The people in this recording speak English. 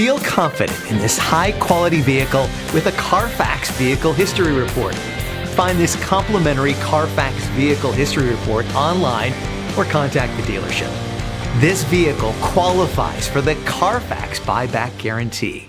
Feel confident in this high-quality vehicle with a CARFAX Vehicle History Report. Find this complimentary CARFAX Vehicle History Report online or contact the dealership. This vehicle qualifies for the CARFAX Buyback Guarantee.